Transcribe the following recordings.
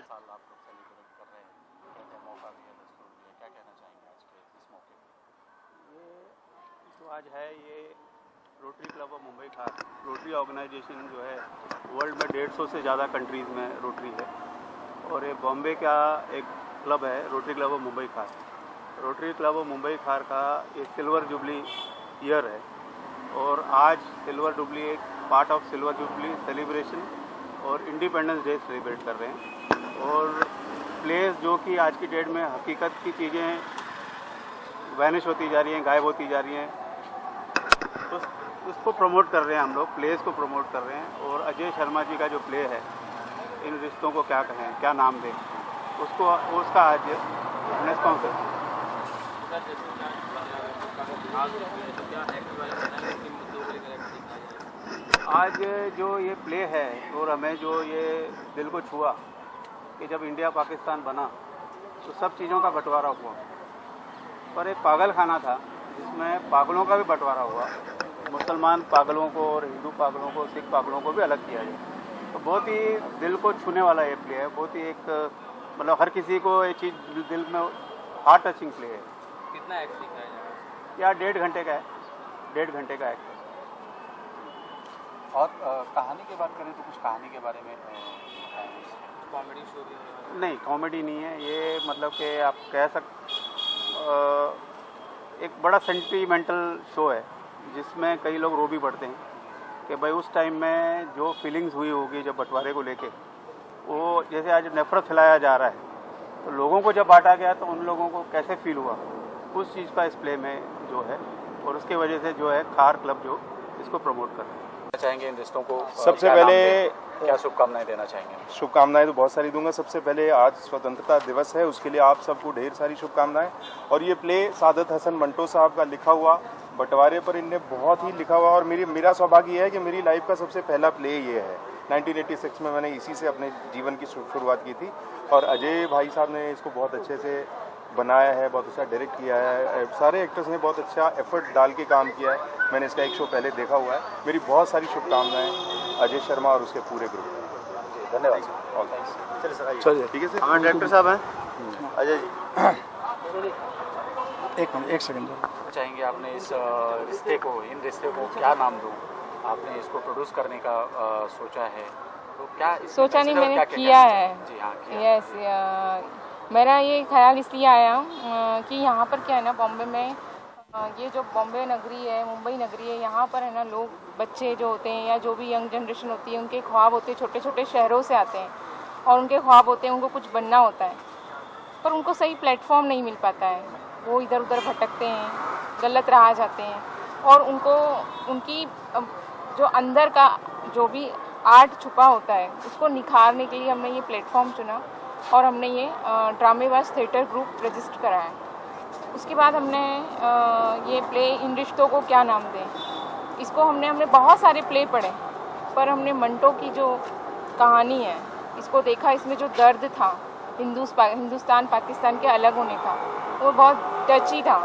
साल आप लोग सेलिब्रेट कर रहे हैं, कहते हैं मौका भी है, दस्तूर भी है, क्या कहना चाहेंगे आज के इस मौके पर? ये जो आज है ये रोटरी क्लब ऑफ मुंबई खार, रोटरी ऑर्गेनाइजेशन जो है वर्ल्ड में 150 से ज़्यादा कंट्रीज़ में रोटरी है और ये बॉम्बे का एक क्लब है रोटरी क्लब ऑफ मुंबई खार। रोटरी क्लब ऑफ मुंबई खार का ये सिल्वर जुबली ईयर है और आज सिल्वर जुबली एक part of silver jubilee celebration और इंडिपेंडेंस डे सेलिब्रेट कर रहे हैं। और प्लेस जो कि आज की डेट में हकीकत की चीज़ें वैनिश होती जा रही हैं, गायब होती जा रही हैं, तो उसको प्रमोट कर रहे हैं हम लोग, प्लेस को प्रमोट कर रहे हैं। और अजय शर्मा जी का जो प्ले है इन रिश्तों को क्या कहें, क्या नाम दें, उसका आज हमने स्पॉन्सर। आज जो ये प्ले है और हमें जो ये दिल को छुआ कि जब इंडिया पाकिस्तान बना तो सब चीज़ों का बंटवारा हुआ, पर एक पागल खाना था जिसमें पागलों का भी बंटवारा हुआ, मुसलमान पागलों को और हिंदू पागलों को, सिख पागलों को भी अलग किया गया। तो बहुत ही दिल को छूने वाला ये प्ले है, बहुत ही एक मतलब हर किसी को ये चीज़ दिल में हार्ट टचिंग प्ले है। कितना एक्ट दिखाया जाएगा? या 1.5 घंटे का है, 1.5 घंटे का एक्ट। और कहानी की बात करें तो कुछ कहानी के बारे में कॉमेडी शो भी? नहीं, कॉमेडी नहीं है ये, मतलब कि आप कह एक बड़ा सेंटिमेंटल शो है जिसमें कई लोग रो भी पड़ते हैं कि भाई उस टाइम में जो फीलिंग्स हुई होगी जब बंटवारे को लेके, वो जैसे आज नफरत फैलाया जा रहा है तो लोगों को जब बांटा गया तो उन लोगों को कैसे फील हुआ, उस चीज़ का इस प्ले में जो है, और उसके वजह से जो है खार क्लब जो इसको प्रमोट कर रहे हैं। चाहेंगे इन रिश्तों को सबसे पहले क्या शुभकामनाएं देना चाहेंगे? शुभकामनाएं तो बहुत सारी दूंगा। सबसे पहले आज स्वतंत्रता दिवस है, उसके लिए आप सबको ढेर सारी शुभकामनाएं। और ये प्ले सादत हसन मंटो साहब का लिखा हुआ, बंटवारे पर इनने बहुत ही लिखा हुआ, और मेरा सौभाग्य है कि मेरी लाइफ का सबसे पहला प्ले ये है। 1986 में मैंने इसी से अपने जीवन की शुरुआत की थी और अजय भाई साहब ने इसको बहुत अच्छे से बनाया है, बहुत अच्छा डायरेक्ट किया है, सारे एक्टर्स ने बहुत अच्छा एफर्ट डाल के काम किया है। मैंने इसका एक शो पहले देखा हुआ है। मेरी बहुत सारी शुभकामनाएं अजय शर्मा और उसके पूरे ग्रुप को। धन्यवाद। चलिए ठीक है सर। हमारे डायरेक्टर साहब हैं अजय जी, एक सेकंड चाहेंगे आपने इस रिश्ते को, इन रिश्ते को क्या नाम दूं? आपने इसको प्रोड्यूस करने का सोचा है तो क्या सोचा नहीं, मैंने किया है। जी हाँ, यस, मेरा ये ख्याल इसलिए आया कि यहाँ पर क्या है ना, बॉम्बे में ये जो बॉम्बे नगरी है, मुंबई नगरी है, यहाँ पर है ना लोग, बच्चे जो होते हैं या जो भी यंग जनरेशन होती है, उनके ख्वाब होते हैं, छोटे छोटे शहरों से आते हैं और उनके ख्वाब होते हैं, उनको कुछ बनना होता है, पर उनको सही प्लेटफॉर्म नहीं मिल पाता है। वो इधर उधर भटकते हैं, गलत राह जाते हैं और उनको उनकी जो अंदर का जो भी आर्ट छुपा होता है उसको निखारने के लिए हमने ये प्लेटफॉर्म चुना और हमने ये ड्रामेबाज थिएटर ग्रुप रजिस्टर कराया। उसके बाद हमने ये प्ले इन रिश्तों को क्या नाम दें, इसको हमने बहुत सारे प्ले पढ़े, पर हमने मंटो की जो कहानी है इसको देखा, इसमें जो दर्द था हिंदुस्तान पाकिस्तान के अलग होने का, वो बहुत टची था।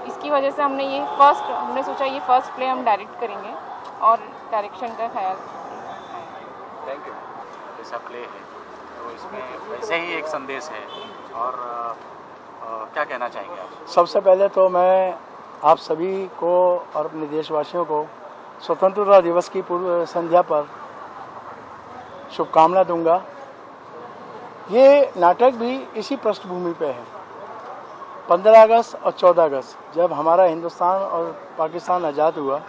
इसकी वजह से हमने सोचा ये फर्स्ट प्ले हम डायरेक्ट करेंगे और डायरेक्शन का ख्याल। Thank you. जैसा प्ले है तो इसमें वैसे ही एक संदेश है और क्या कहना चाहेंगे आप? सबसे पहले तो मैं आप सभी को और अपने देशवासियों को स्वतंत्रता दिवस की पूर्व संध्या पर शुभकामना दूंगा। ये नाटक भी इसी पृष्ठभूमि पे है। 15 अगस्त और 14 अगस्त जब हमारा हिंदुस्तान और पाकिस्तान आज़ाद हुआ,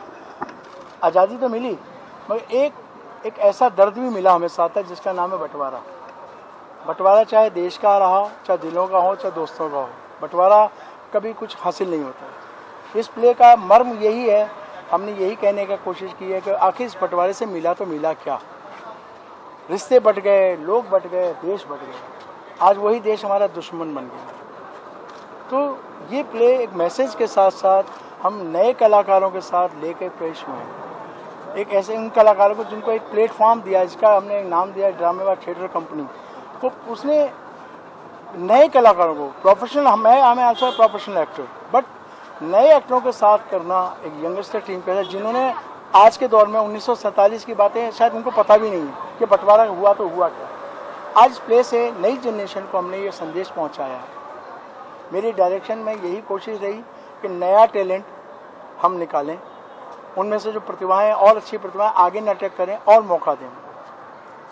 आज़ादी तो मिली मगर एक ऐसा दर्द भी मिला हमें साथ है जिसका नाम है बंटवारा। बंटवारा चाहे देश का रहा, चाहे दिलों का हो, चाहे दोस्तों का हो, बंटवारा कभी कुछ हासिल नहीं होता। इस प्ले का मर्म यही है, हमने यही कहने की कोशिश की है कि आखिर इस बंटवारे से मिला तो मिला क्या। रिश्ते बट गए, लोग बट गए, देश बट गए, आज वही देश हमारा दुश्मन बन गया। तो ये प्ले एक मैसेज के साथ साथ हम नए कलाकारों के साथ लेकर पेश हुए हैं, एक ऐसे उन कलाकारों को जिनको एक प्लेटफॉर्म दिया, जिसका हमने एक नाम दिया ड्रामेबाज थिएटर कंपनी। तो उसने नए कलाकारों को प्रोफेशनल, हमें आल्सो प्रोफेशनल एक्टर, बट नए एक्टरों के साथ करना एक यंगस्टर टीम के साथ, जिन्होंने आज के दौर में 1947 की बातें शायद उनको पता भी नहीं है कि बंटवारा हुआ तो हुआ क्या। आज इस प्ले से नई जनरेशन को हमने ये संदेश पहुंचाया है। मेरी डायरेक्शन में यही कोशिश रही कि नया टैलेंट हम निकालें, उनमें से जो प्रतिभाएं और अच्छी प्रतिभाएं आगे नाटक करें और मौका दें,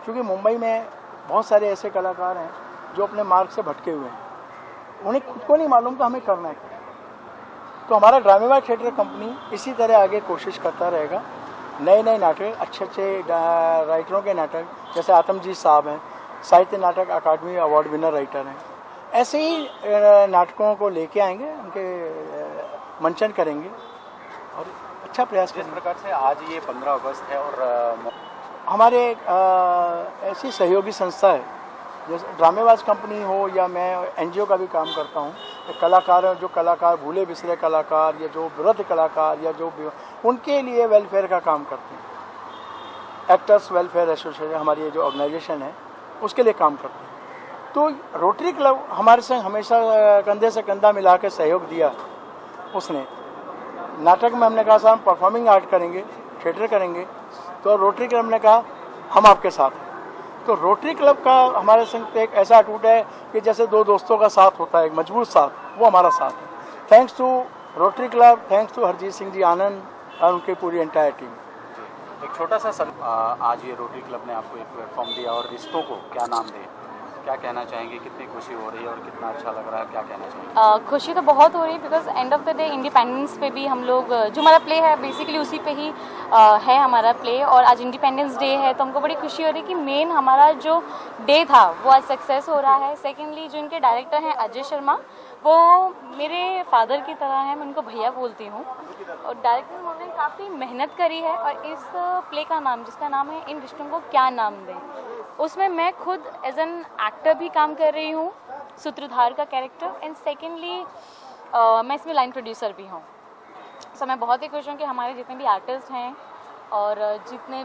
क्योंकि मुंबई में बहुत सारे ऐसे कलाकार हैं जो अपने मार्ग से भटके हुए हैं, उन्हें खुद को नहीं मालूम तो हमें करना है। तो हमारा ड्रामेबाज थिएटर कंपनी इसी तरह आगे कोशिश करता रहेगा, नए नए नाटक, अच्छे अच्छे राइटरों के नाटक, जैसे आतमजीत साहब हैं, साहित्य नाटक अकादमी अवार्ड विनर राइटर हैं, ऐसे ही नाटकों को लेके आएंगे, उनके मंचन करेंगे और अच्छा प्रयास जिस करेंगे। प्रकार से आज ये 15 अगस्त है और हमारे ऐसी सहयोगी संस्था है, जैसे ड्रामेबाज कंपनी हो या मैं एनजीओ का भी काम करता हूँ, कलाकार जो कलाकार भूले बिसरे कलाकार या जो वृद्ध कलाकार या जो उनके लिए वेलफेयर का काम करते हैं। एक्टर्स वेलफेयर एसोसिएशन हमारी ये जो ऑर्गेनाइजेशन है उसके लिए काम करते हैं। तो रोटरी क्लब हमारे संग हमेशा कंधे से कंधा मिला के सहयोग दिया। उसने नाटक में हमने कहा साहब परफॉर्मिंग आर्ट करेंगे, थिएटर करेंगे, तो रोटरी क्लब ने कहा हम आपके साथ हैं। तो रोटरी क्लब का हमारे संग एक ऐसा अटूट है कि जैसे दो दोस्तों का साथ होता है, एक मजबूत साथ, वो हमारा साथ है। Thanks to Rotary club, thanks to Harjeet Singh ji Anand और उनकी पूरी एंटायर टीम। एक छोटा सा आज ये रोटरी क्लब ने आपको एक प्लेटफॉर्म दिया और रिश्तों को क्या नाम दे, क्या कहना चाहेंगे, कितनी खुशी हो रही है और कितना अच्छा लग रहा है, क्या कहना चाहेंगे? खुशी तो बहुत हो रही है, because end of the day independence पे भी हम लोग, जो हमारा प्ले है बेसिकली उसी पे ही है हमारा प्ले, और आज इंडिपेंडेंस डे है तो हमको बड़ी खुशी हो रही है कि मेन हमारा जो डे था वो आज सक्सेस हो रहा है। सेकेंडली जो इनके डायरेक्टर हैं अजय शर्मा, वो मेरे फादर की तरह हैं, मैं उनको भैया बोलती हूँ, और डायरेक्टर उन्होंने काफ़ी मेहनत करी है। और इस प्ले का नाम, जिसका नाम है इन रिश्तों को क्या नाम दें, उसमें मैं खुद एज एन एक्टर भी काम कर रही हूँ, सूत्रधार का कैरेक्टर, एंड सेकेंडली मैं इसमें लाइन प्रोड्यूसर भी हूँ। सो मैं बहुत ही खुश हूँ कि हमारे जितने भी आर्टिस्ट हैं और जितने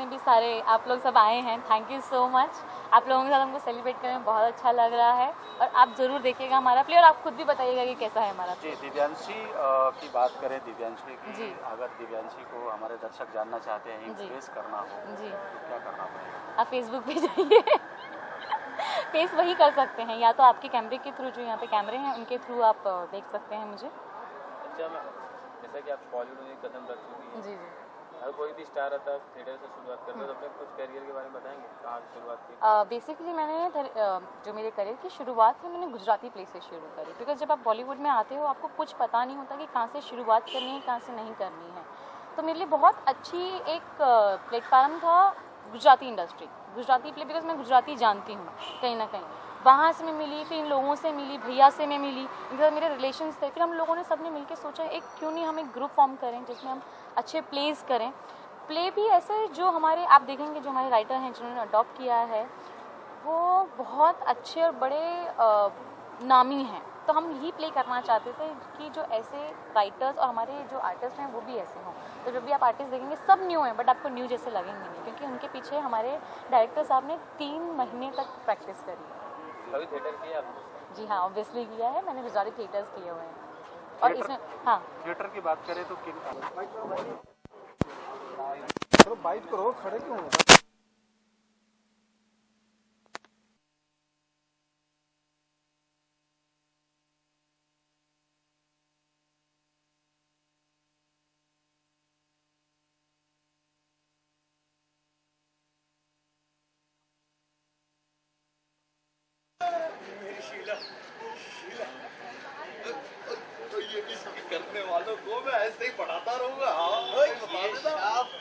भी सारे आप लोग सब आए हैं, थैंक यू सो मच। आप लोगों के साथ हमको सेलिब्रेट करने में बहुत अच्छा लग रहा है, और आप ज़रूर देखिएगा हमारा प्ले और आप खुद भी बताइएगा कि कैसा है हमारा प्ले। जी, दिव्यांशी की बात करें, दिव्यांशी की जी। अगर दिव्यांशी को हमारे दर्शक जानना चाहते हैं, इम्प्रेस करना हो जी, तो क्या करना पड़ेगा? आप फेसबुक पे जाइए फेस वही कर सकते हैं, या तो आपके कैमरे के थ्रू, जो यहाँ पे कैमरे हैं उनके थ्रू आप देख सकते हैं मुझे। अच्छा मैम, जैसा कि आप बॉलीवुड में कदम रख चुकी हैं, जी जी। अगर कोई भी स्टार आता है थिएटर से शुरुआत करते हैं तो अपने कुछ करियर के बारे में बताएंगे, कहाँ से शुरुआत की? बेसिकली मैंने जो मेरे करियर की शुरुआत है मैंने गुजराती प्ले से शुरू करी, बिकॉज जब आप बॉलीवुड में आते हो आपको कुछ पता नहीं होता कि कहाँ से शुरुआत करनी है, कहाँ से नहीं करनी है। तो मेरे लिए बहुत अच्छी एक प्लेटफार्म था Gujarati industry, Gujarati play, because मैं गुजराती जानती हूँ कहीं ना कहीं। वहाँ से मैं मिली, फिर इन लोगों से मिली, भैया से मैं मिली, इनके साथ मेरे रिलेशंस थे। फिर हम लोगों ने सबने मिलकर सोचा एक क्यों नहीं हम एक ग्रुप फॉर्म करें जिसमें हम अच्छे प्लेस करें। प्ले भी ऐसे जो हमारे आप देखेंगे जो हमारे राइटर हैं जिन्होंने अडॉप्ट किया है वो बहुत अच्छे और बड़े नामी हैं। तो हम यही प्ले करना चाहते थे कि जो ऐसे राइटर्स और हमारे जो आर्टिस्ट हैं वो भी ऐसे हों। तो जब भी आप आर्टिस्ट देखेंगे सब न्यू हैं, बट आपको न्यू जैसे लगेंगे नहीं, क्योंकि उनके पीछे हमारे डायरेक्टर साहब ने 3 महीने तक प्रैक्टिस करी है। कभी थिएटर किया आपने? जी हाँ, ऑब्वियसली किया है मैंने, गुजराती थिएटर्स किए हुए हैं। और इसमें हाँ, थिएटर की बात करें तो किन बाइक करो, खड़े क्यों हो? करने वालों को मैं ऐसे ही पढ़ाता रहूंगा।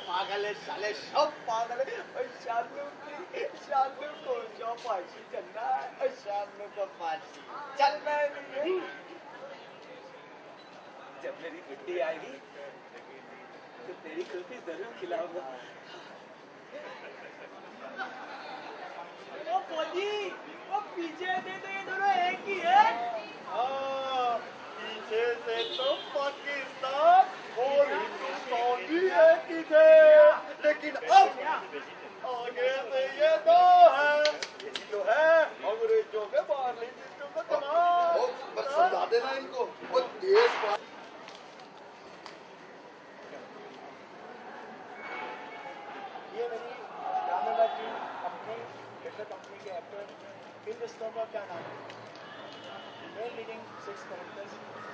पागल है साले, सब पागल है। शानू को जो फांसी चलना है, शानू को फांसी चलना है। जब मेरी गुड्डी आएगी तो तेरी कुल्फी जरूर खिलाऊंगा। वो फौजी, वो पीछे से तो ये दोनों एक ही है। पीछे से तो पाकिस्तान और हिंदुस्तान भी एक ही थे, लेकिन अब आगे से ये दो है। यही तो है अंग्रेजों के बाहरली चीजों का कमाल। बस समझा देना इनको। और देश ये मेरी ड्रामेबाजी अपनी कंपनी के एक्टर इन रिश्तों का क्या नाम है? Main meaning 6 characters